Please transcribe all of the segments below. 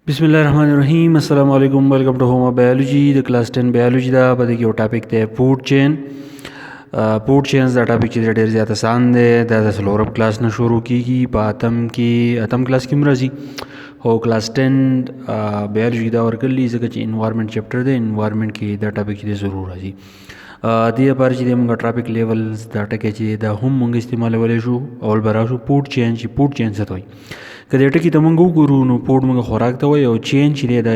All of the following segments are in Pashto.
बिस्मिल्लाहिर्रहमानिर्रहीम अस्सलाम वालेकुम welcome to home biology the class 10 biology دا په دې کې یو ټاپک دی فوډ چین چینز دا ټاپک چې ډېر زیات آسان دی دا د څلورم کلاس نه شروع کیږي په اتم کلاس کې مرزي هو کلاس 10 بایولوژي دا ورکړلی ځکه چې انوایرنمنت چپټر دی انوایرنمنت کې دا ټاپک چې ضرور راځي دې لپاره چې موږ ټاپک لیولز دا ټکی چې دا هم موږ استعمالولی شو اول به راشو فوډ چین چې فوډ چین څه ته وایي که دې ټکي ته موږ وګورو نو فوډ موږ خوراک ته وایي او چین چې دی دا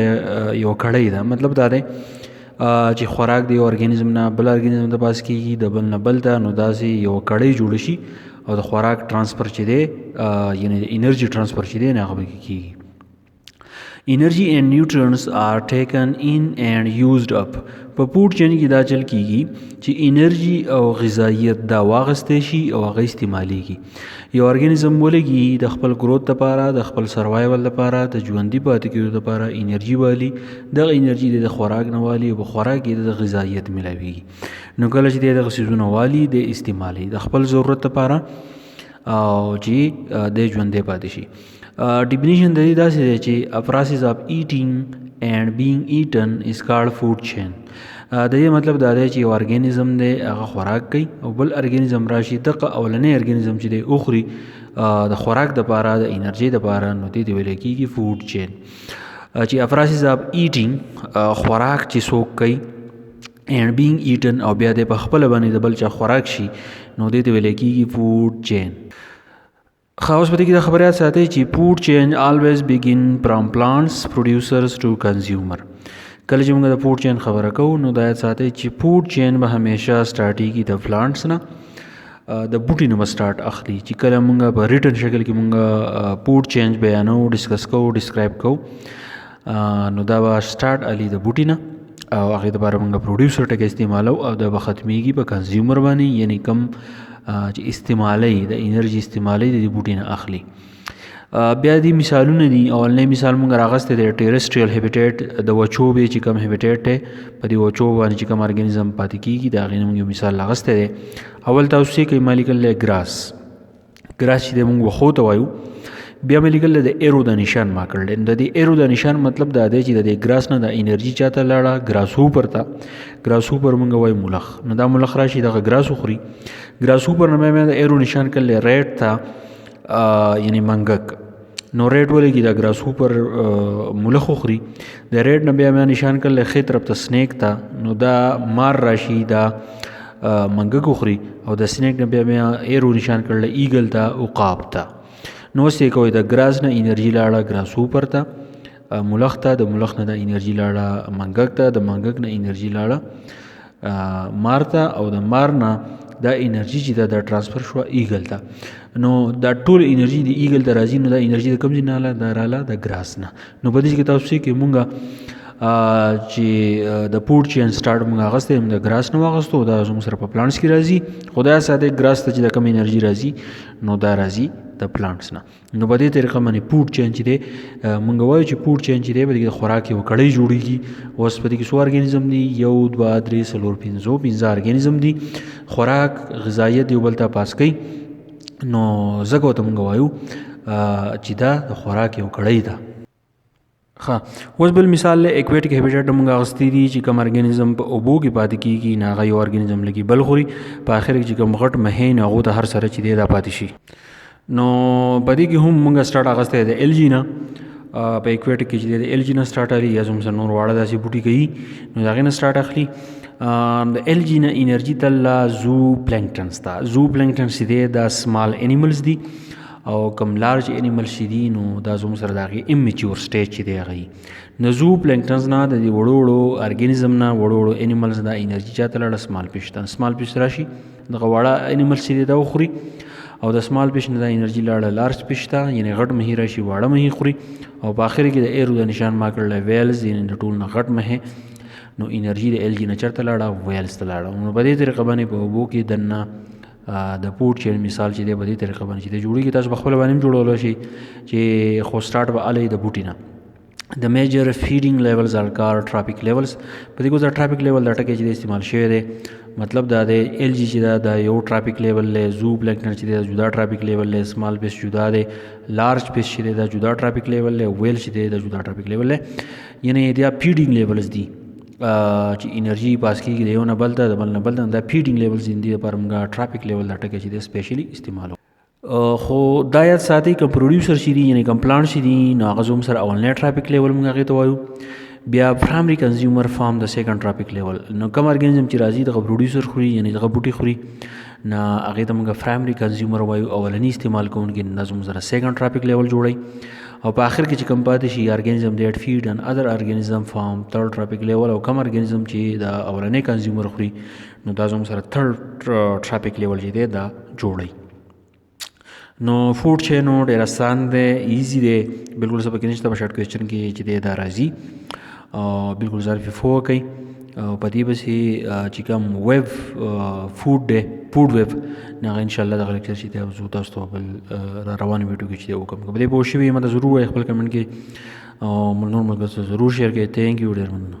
یو کړۍ ده مطلب دا دی چې خوراک د یو ارګانیزم نه بل ارګانیزم ته پاس کېږي د بل نه بل ته نو داسې یو کړۍ جوړه شي او د خوراک ټرانسفر چې دی یعنې د انرژي ټرانسفر چې دی نه هغه پکې کېږي Energy and nutrients are taken in and used up. په فوډ چین کې دا چل کېږي چې انرژي او غذایت دا واغستی شي او هغه استعمالیږي یو ارګانیزم ولګي د خپل گروت لپاره د خپل سروایول لپاره د ژوندي پاتې کېدو لپاره انرژي والي دغه انرژي د خوراک نه والي او په خوراک کې د غذایت ملاویږي نو کله چې دغه څیزونه والي د استعمالي د خپل ضرورت لپاره او چې د ژوندي پاتې شي definition د دې داسې دی چې a process of eating and being eaten is called food chain د دې مطلب دا دی چې یو ارګانیزم دی هغه خوراک کوي او بل ارګانیزم راشي دغه اولنی ارګانیزم چې دی اخري د خوراک دپاره د انرژي دپاره نو دې ته ویل کېږي فوډ چین چې a process of eating خوراک چې څوک کوي and being eaten او بیا د په خپله باندې د بل چا خوراک شي نو دې ته ویل کېږي فوډ چین خاص پدې کې دا خبره ساتي چې فوډ چین always begin from plants producers to consumer کله چې موږ د فوډ چین خبره کوو نو دا ساتي چې فوډ چین به همیشه سٹارټ کیږي د پلانټس نه د بوټي نه سٹارټ اخلي چې کله موږ په ریټن شکل کې موږ فوډ چین بیانو ډسکس کوو ډسکرایب کوو نو دا به سٹارټ علي د بوټي نه او هغه د لپاره موږ پروډوسر ټکی استعمالو او دا به ختميږي په کنزیومر باندې یعنی کم چې استعمالي د انرژي استعمالي د بوټي نه اخلي بیا دي مثالونه دي اولنې مثال موږ راغسته د ټیرسټریل هیبیټیټ د وچو به چې کم هیبیټیټ دی په دې وچو باندې چې کم ارګانیزم پاتې کیږي دا غي موږ مثال راغسته دی اول تاسو کې مالیکل ګراس چې موږ وخو ته وایو بیا مې لیکل د ایرو د نشان ما کړل د دې ایرو د نشان مطلب دا دی چې د ګراس نه د انرژي چاته لاړه ګراس هوپر موږ وای ملخ نو دا ملخ راشي د ګراس خوري ګراس هوپر نه مې د ایرو نشان کړل ریډ تا یعنی منګک نو ریډ ولګي د ګراس هوپر ملخ خوري د ریډ نه بیا مې نشان کړل خې طرف ته سنیک تا نو دا مار راشي دا منګک خوري او د سنیک نه بیا مې ایرو نشان کړل ایګل تا عقاب تا نو څه کوي د ګراس نه انرژي لاړه ګراس هوپر ته ملخ ته د ملخ نه د انرژي لاړه منګک ته د منګک نه انرژي لاړه مار ته او د مار نه دا انرژي چې دا ټرانسفر شو ایګل ته نو دا ټول انرژي د ایګل ته راځي نو دا انرژي د کوم ځای نه رااله د ګراس نه نو په دې کې تاسو کې مونږه چې د فوډ چین سٹارټ موږ اغسته د ګراس نه واغستو دا زموږ سره په پلانټس کې راځي خدای ساده ګراس ته چې د کم انرژي راځي نو دا راځي د پلانټس نه نو په دې طریقه باندې فوډ چین چې دی موږ وایو چې فوډ چین چې دی په دې خوراک یو کړۍ جوړیږي اوس په دې کې څو ارګانیزم دي 1 2 3 4 5 ارګانیزم دي خوراک غذایت یو بل ته پاس کوي نو زګو ته موږ وایو چې دا د خوراک یو کړۍ ده اوس بل مثال له ایکویټک هیبیټیټ موږ غستی دي چې کوم ارګانیزم په اوبو کې پاتې کیږي نه هغه یو ارګانیزم لګي بل خوري په اخر کې کوم غټ مهین هغه ته هر سره چې دی دا پاتې شي نو بدی کې هم موږ سٹارټ اغسته د الجی نه په ایکویټک کې چې د الجی نه سٹارټ علي یا زم نور واړه داسې بوټي کوي نو دا غي نه سٹارټ اخلي د الجی نه انرژي تل زو پلانکټنز دا زو پلانکټنز دي دا سمال انیملز دي او کم لارج انیمل شي دي نو دا زموږ سره دغه امیچور سټیج چې دی غي نزو پلانکټنز نه د وړوړو ارګانیزم نه وړوړو انیملز دا انرژي چاته لړ سمال پیش راشي دغه وړه انیمل شي دا خوري او د سمال پیش نه د انرژي لاړه لارج پیش ته یعنی غټ مهی راشي واړه مهی خوري او په اخر کې د ایرو د نشان ما کړل ویلز یعنی د ټول نه غټ مهه نو انرژي د الجی نه چرته لاړه ویلز ته لاړه نو په دې طریقه باندې په وبو کې دنه د فوډ چین مثال چې دی په دې طریقه باندې چې جوړیږي تاسو په خپل باندې جوړول شي چې خو سٹارټ به علي د بوټي نه د میجر فیډینګ لیولز آر کار ټرافیک لیولز په دې کې اوس د ټرافیک لیول دا ټکی چې استعمال شوی دی مطلب دا دی ایل جی چې دا یو ټرافیک لیول دی، زو بلیکنر چې دی جدا ټرافیک لیول دی، سمال پیس جدا دی، لارج پیس چې دی دا جدا ټرافیک لیول دی، ویل چې دی دا جدا ټرافیک لیول دی. یعنی دا فیډینګ لیولز دي چې انرژي پاس کېږي د یو نه بل ته د بل نه بل ته، دا فیډینګ لیولز دي لپاره موږ ټرافیک لیول دا ټکی چې دی سپیشلی استعمالو. خو دا یاد ساتئ که پروډیوسر چې دي یعنی کوم پلانټ چې دي نو هغه زموږ سره اولنی ټرافیک لیول موږ هغې ته وایو. بیا پرایمري کنزیومر فارم د سیکنډ ټرافیک لیول. نو کوم ارګانیزم چې راځي دغه پروډیوسر خوري یعنی دغه بوټي خوري نو هغې ته موږ پرایمري کنزیومر وایو، اولني استعمال کوونکي دا زموږ سره سیکنډ ټرافیک لیول جوړوي. او په آخر کې چې کوم پاتې شي ارګانیزم دیټ فیډ ان ادر ارګانیزم فارم تھرډ ټرافیک لیول. او کوم ارګانیزم چې دا اولنی کنزیومر خوري نو دا زموږ سره تھرډ ټرافیک لیول چې دی دا جوړوي. نو فوډ چین ډېر آسان دی، ایزي دی، بالکل څه پکې نشته. په شارټ کوېسچن کې چې دی دا راځي بالکل ځان فو کوي. په دې پسې چې کوم ویب فوډ دی فوډ ویب نو هغه انشاءالله دغه لیکچر چې دی زه تاسو ته بل را روانو ویډیو کې چې دی وکړم. که په دې پوه شوي یم ته ضرور وایي خپل کمنټ کې او نور ملګرو سره ضرور شیر کړئ. تھینک یو ډېر مننه.